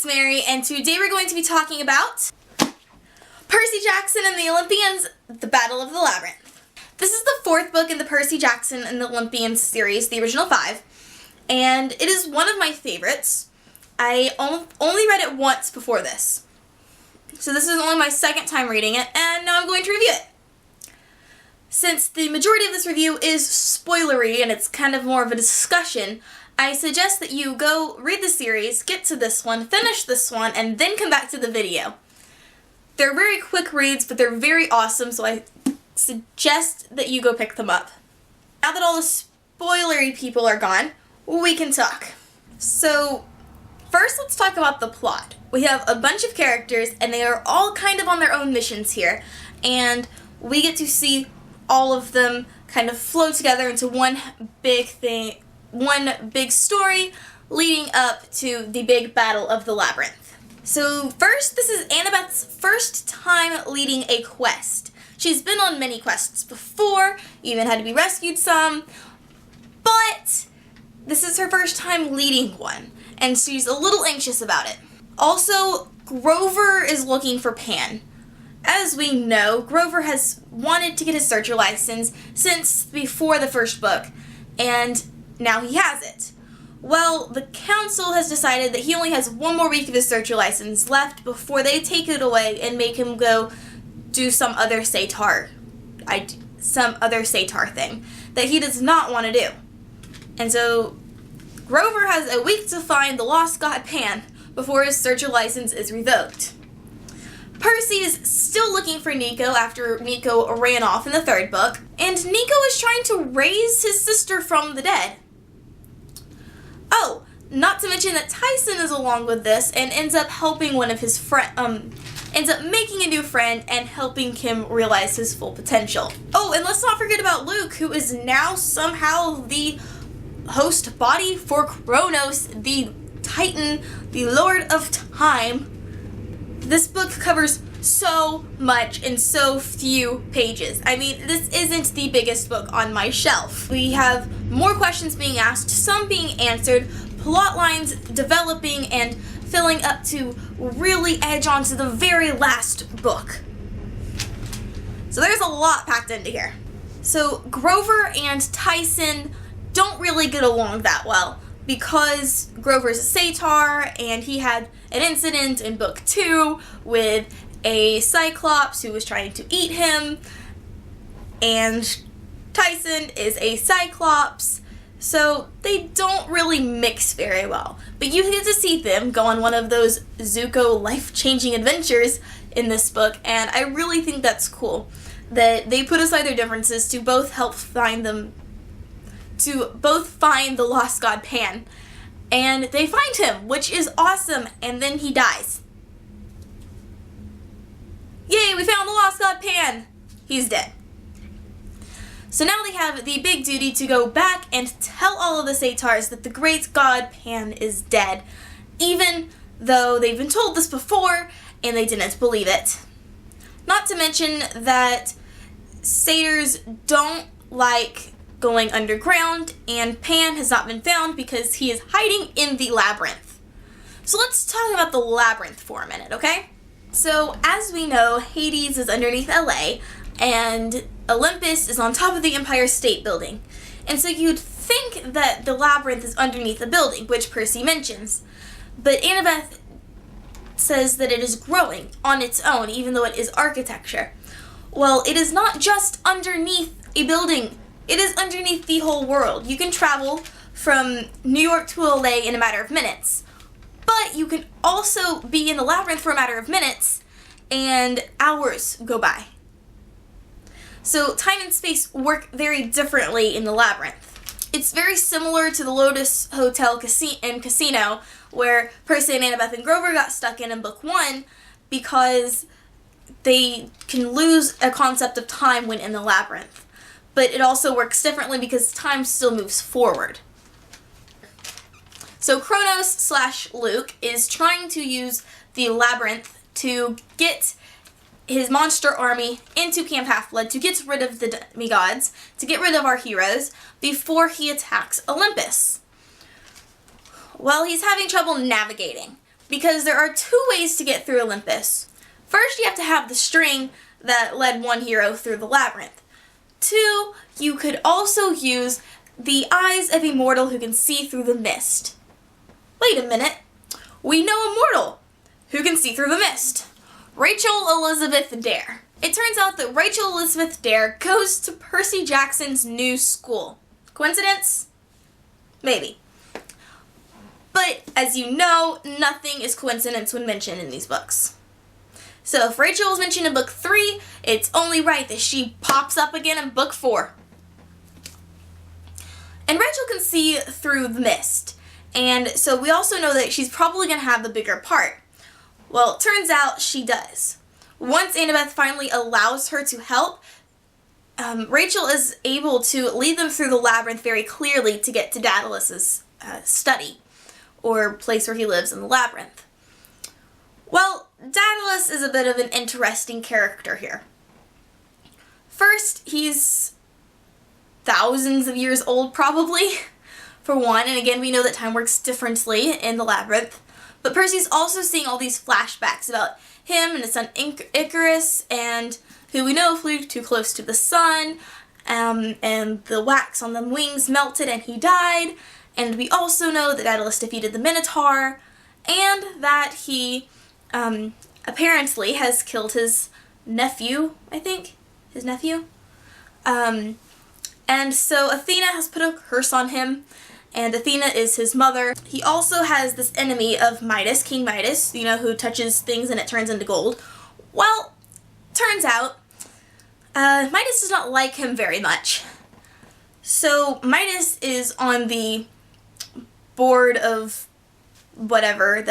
it's Mary, and today we're going to be talking about Percy Jackson and the Olympians, The Battle of the Labyrinth. This is the fourth book in the Percy Jackson and the Olympians series, the original 5, and it is one of my favorites. I only read it once before this, so this is only my second time reading it, and now I'm going to review it. Since the majority of this review is spoilery and it's kind of more of a discussion, I suggest that you go read the series, get to this one, finish this one, and then come back to the video. They're very quick reads, but they're very awesome, so I suggest that you go pick them up. Now that all the spoilery people are gone, we can talk. So, first let's talk about the plot. We have a bunch of characters, and they are all kind of on their own missions here, and we get to see all of them kind of flow together into one big thing, one big story leading up to the big battle of the Labyrinth. So first, this is Annabeth's first time leading a quest. She's been on many quests before, even had to be rescued some, but this is her first time leading one, and she's a little anxious about it. Also, Grover is looking for Pan. As we know, Grover has wanted to get his searcher license since before the first book, and now he has it. Well, the council has decided that he only has one more week of his searcher license left before they take it away and make him go do some other satyr thing that he does not want to do. And so Grover has a week to find the lost god Pan before his searcher license is revoked. Percy is still looking for Nico after Nico ran off in the third book, and Nico is trying to raise his sister from the dead. Oh, not to mention that Tyson is along with this and ends up helping one of his ends up making a new friend and helping him realize his full potential. Oh, and let's not forget about Luke, who is now somehow the host body for Kronos, the Titan, the Lord of Time. This book covers so much in so few pages. I mean, this isn't the biggest book on my shelf. We have more questions being asked, some being answered, plot lines developing and filling up to really edge onto the very last book. So there's a lot packed into here. So Grover and Tyson don't really get along that well, because Grover's a satyr, and he had an incident in book 2 with a cyclops who was trying to eat him, and Tyson is a cyclops, so they don't really mix very well. But you get to see them go on one of those Zuko life-changing adventures in this book, and I really think that's cool, that they put aside their differences to both find the lost god Pan. And they find him, which is awesome, and then he dies. Yay, we found the lost god Pan! He's dead. So now they have the big duty to go back and tell all of the satyrs that the great god Pan is dead, even though they've been told this before and they didn't believe it. Not to mention that satyrs don't like going underground, and Pan has not been found because he is hiding in the labyrinth. So let's talk about the labyrinth for a minute, okay? So as we know, Hades is underneath LA, and Olympus is on top of the Empire State Building. And so you'd think that the labyrinth is underneath the building, which Percy mentions. But Annabeth says that it is growing on its own, even though it is architecture. Well, it is not just underneath a building. It is underneath the whole world. You can travel from New York to LA in a matter of minutes. But you can also be in the labyrinth for a matter of minutes, and hours go by. So time and space work very differently in the labyrinth. It's very similar to the Lotus Hotel and Casino, where Percy and Annabeth and Grover got stuck in book 1 because they can lose a concept of time when in the labyrinth. But it also works differently because time still moves forward. So Kronos/Luke is trying to use the labyrinth to get his monster army into Camp Half-Blood, to get rid of the demigods, to get rid of our heroes, before he attacks Olympus. Well, he's having trouble navigating. because there are two ways to get through Olympus. First, you have to have the string that led one hero through the labyrinth. Two, you could also use the eyes of a mortal who can see through the mist. Wait a minute. We know a mortal who can see through the mist. Rachel Elizabeth Dare. It turns out that Rachel Elizabeth Dare goes to Percy Jackson's new school. Coincidence? Maybe. But, as you know, nothing is coincidence when mentioned in these books. So if Rachel was mentioned in book 3, it's only right that she pops up again in book 4. And Rachel can see through the mist. And so we also know that she's probably going to have the bigger part. Well, it turns out she does. Once Annabeth finally allows her to help, Rachel is able to lead them through the labyrinth very clearly to get to Daedalus's study, or place where he lives in the labyrinth. Well, Daedalus is a bit of an interesting character here. First, he's thousands of years old, probably, for one, and again, we know that time works differently in the labyrinth. But Percy's also seeing all these flashbacks about him and his son Icarus, and who we know flew too close to the sun, and the wax on the wings melted and he died. And we also know that Daedalus defeated the Minotaur, and that he apparently has killed his nephew, I think? His nephew? And so Athena has put a curse on him, and Athena is his mother. He also has this enemy of Midas, King Midas, you know, who touches things and it turns into gold. Well, turns out, Midas does not like him very much. So Midas is on the board of whatever,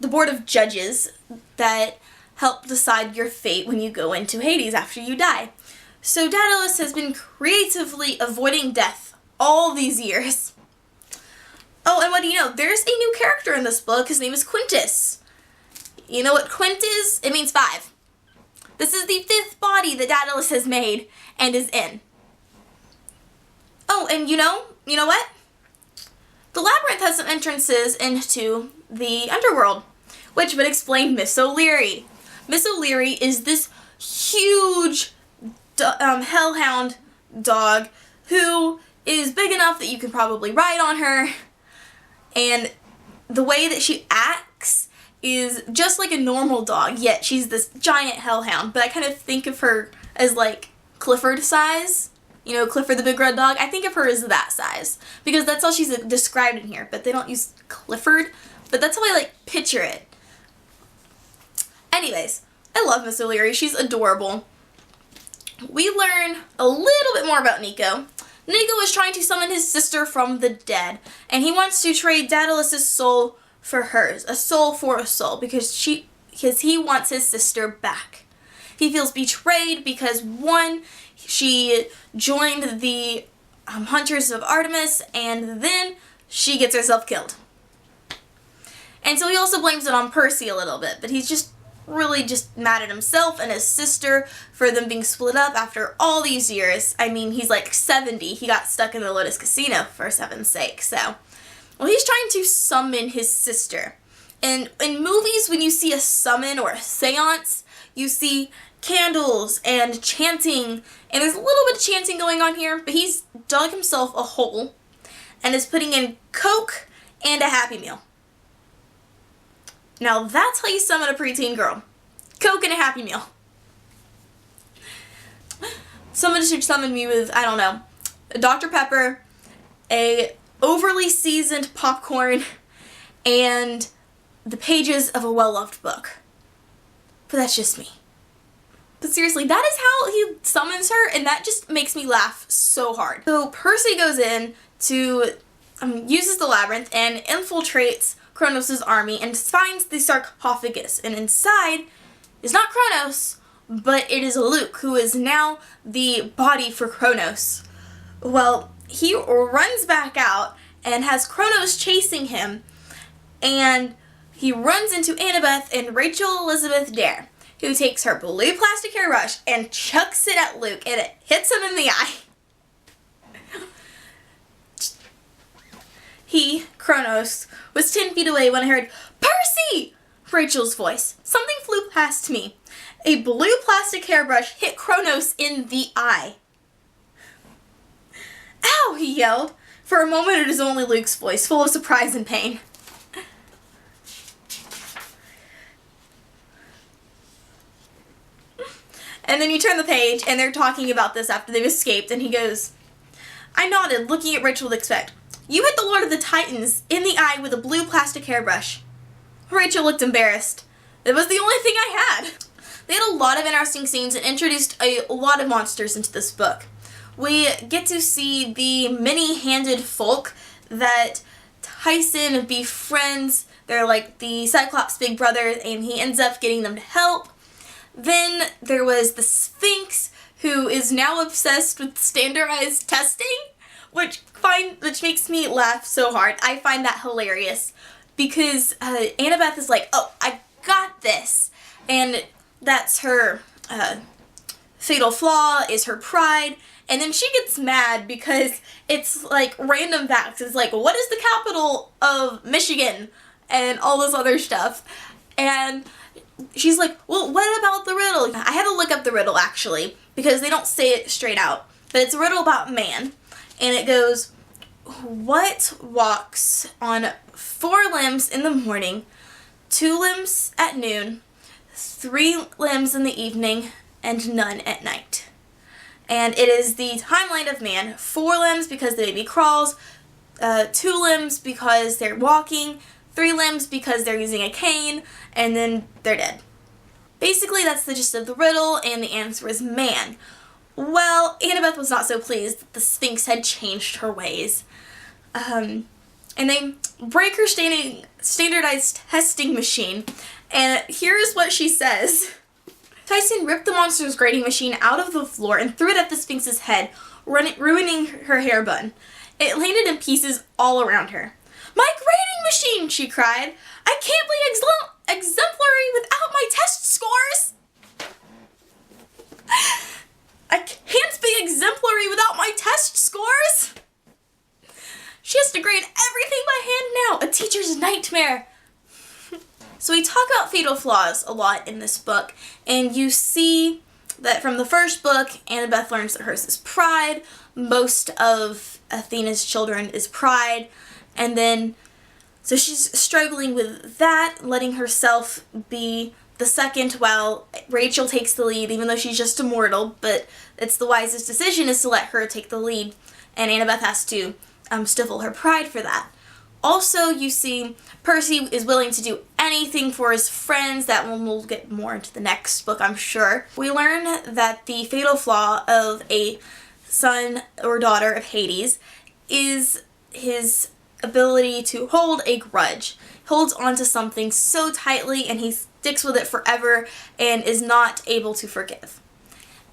the board of judges that help decide your fate when you go into Hades after you die. So Daedalus has been creatively avoiding death all these years. Oh, and what do you know? There's a new character in this book. His name is Quintus. You know what Quint is? It means 5. This is the 5th body that Daedalus has made and is in. Oh, and you know what? The labyrinth has some entrances into the underworld, which would explain Miss O'Leary. Miss O'Leary is this huge hellhound dog who is big enough that you can probably ride on her, and the way that she acts is just like a normal dog, yet she's this giant hellhound. But I kind of think of her as like Clifford size. You know, Clifford the big red dog? I think of her as that size, because that's how she's described in here, but they don't use Clifford, but that's how I like picture it. Anyways, I love Miss O'Leary. She's adorable. We learn a little bit more about Nico. Nico is trying to summon his sister from the dead, and he wants to trade Daedalus' soul for hers, a soul for a soul, because he wants his sister back. He feels betrayed because, one, she joined the Hunters of Artemis, and then she gets herself killed. And so he also blames it on Percy a little bit, but he's just really just mad at himself and his sister for them being split up after all these years. I mean, he's like 70. He got stuck in the Lotus Casino, for 7's sake. So, well, he's trying to summon his sister. And in movies, when you see a summon or a seance, you see candles and chanting. And there's a little bit of chanting going on here, but he's dug himself a hole and is putting in Coke and a Happy Meal. Now that's how you summon a preteen girl. Coke and a Happy Meal. Someone should summon me with, I don't know, a Dr. Pepper, a overly seasoned popcorn, and the pages of a well-loved book. But that's just me. But seriously, that is how he summons her, and that just makes me laugh so hard. So Percy goes in to, uses the labyrinth and infiltrates Kronos' army and finds the sarcophagus, and inside is not Kronos, but it is Luke, who is now the body for Kronos. Well, he runs back out and has Kronos chasing him, and he runs into Annabeth and Rachel Elizabeth Dare, who takes her blue plastic hairbrush and chucks it at Luke, and it hits him in the eye. He, Kronos, was 10 feet away when I heard, "Percy! Rachel's voice. Something flew past me. A blue plastic hairbrush hit Kronos in the eye. Ow, he yelled. For a moment it was only Luke's voice, full of surprise and pain. And then you turn the page, and they're talking about this after they've escaped, and he goes, I nodded, looking at Rachel with respect. You hit the Lord of the Titans in the eye with a blue plastic hairbrush. Rachel looked embarrassed. It was the only thing I had. They had a lot of interesting scenes and introduced a lot of monsters into this book. We get to see the many-handed folk that Tyson befriends. They're like the Cyclops' big brother, and he ends up getting them to help. Then there was the Sphinx, who is now obsessed with standardized testing, which makes me laugh so hard. I find that hilarious because Annabeth is like, oh, I got this. And that's her fatal flaw, is her pride. And then she gets mad because it's like random facts. It's like, what is the capital of Michigan? And all this other stuff. And she's like, well, what about the riddle? I had to look up the riddle, actually, because they don't say it straight out. But it's a riddle about man. And it goes, what walks on 4 limbs in the morning, 2 limbs at noon, 3 limbs in the evening, and none at night? And it is the timeline of man. 4 limbs because the baby crawls, 2 limbs because they're walking, 3 limbs because they're using a cane, and then they're dead. Basically, that's the gist of the riddle, and the answer is man. Well, Annabeth was not so pleased that the Sphinx had changed her ways. And they break her standardized testing machine, and here's what she says. Tyson ripped the monster's grading machine out of the floor and threw it at the Sphinx's head, ruining her hair bun. It landed in pieces all around her. My grading machine, she cried. I can't be exemplary without my test scores. I can't be exemplary without my test scores. She has to grade everything by hand now. A teacher's nightmare. So we talk about fatal flaws a lot in this book, and you see that from the first book, Annabeth learns that hers is pride. Most of Athena's children is pride. And then, so she's struggling with that, letting herself be the second while Rachel takes the lead, even though she's just a mortal, but it's the wisest decision is to let her take the lead, and Annabeth has to stifle her pride for that. Also, you see Percy is willing to do anything for his friends. That one we'll get more into the next book, I'm sure. We learn that the fatal flaw of a son or daughter of Hades is his ability to hold a grudge. He holds onto something so tightly and he sticks with it forever and is not able to forgive.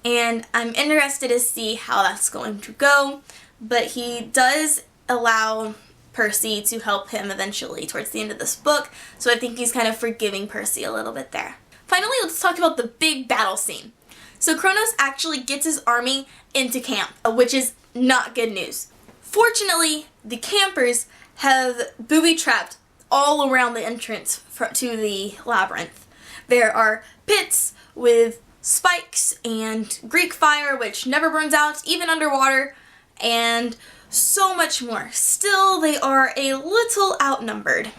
And I'm interested to see how that's going to go, but he does allow Percy to help him eventually towards the end of this book, so I think he's kind of forgiving Percy a little bit there. Finally, let's talk about the big battle scene. So Kronos actually gets his army into camp, which is not good news. Fortunately, the campers have booby-trapped all around the entrance to the labyrinth. There are pits with spikes and Greek fire, which never burns out, even underwater, and so much more. Still, they are a little outnumbered.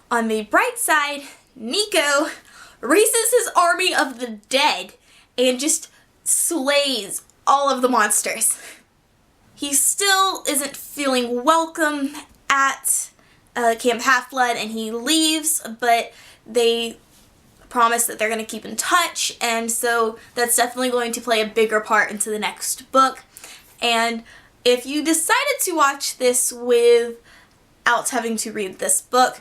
On the bright side, Nico raises his army of the dead and just slays all of the monsters. He still isn't feeling welcome at Camp Half-Blood and he leaves, but they promise that they're going to keep in touch, and so that's definitely going to play a bigger part into the next book. And if you decided to watch this without having to read this book,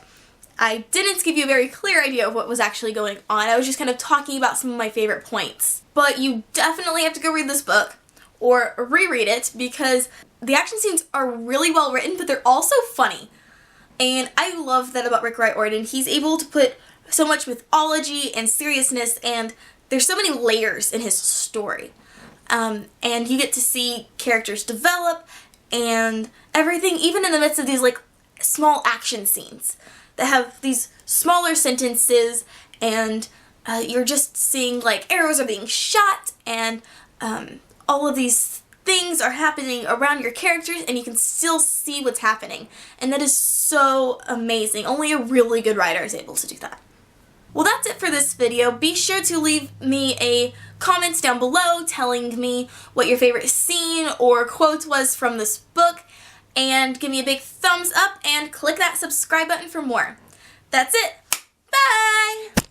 I didn't give you a very clear idea of what was actually going on. I was just kind of talking about some of my favorite points. But you definitely have to go read this book or reread it because the action scenes are really well written, but they're also funny. And I love that about Rick Riordan. He's able to put so much mythology and seriousness, and there's so many layers in his story. And you get to see characters develop and everything, even in the midst of these like small action scenes. that have these smaller sentences, and you're just seeing like arrows are being shot, and all of these things are happening around your characters, and you can still see what's happening. And that is so amazing. Only a really good writer is able to do that. Well, that's it for this video. Be sure to leave me a comment down below telling me what your favorite scene or quote was from this book, and give me a big thumbs up and click that subscribe button for more. That's it. Bye!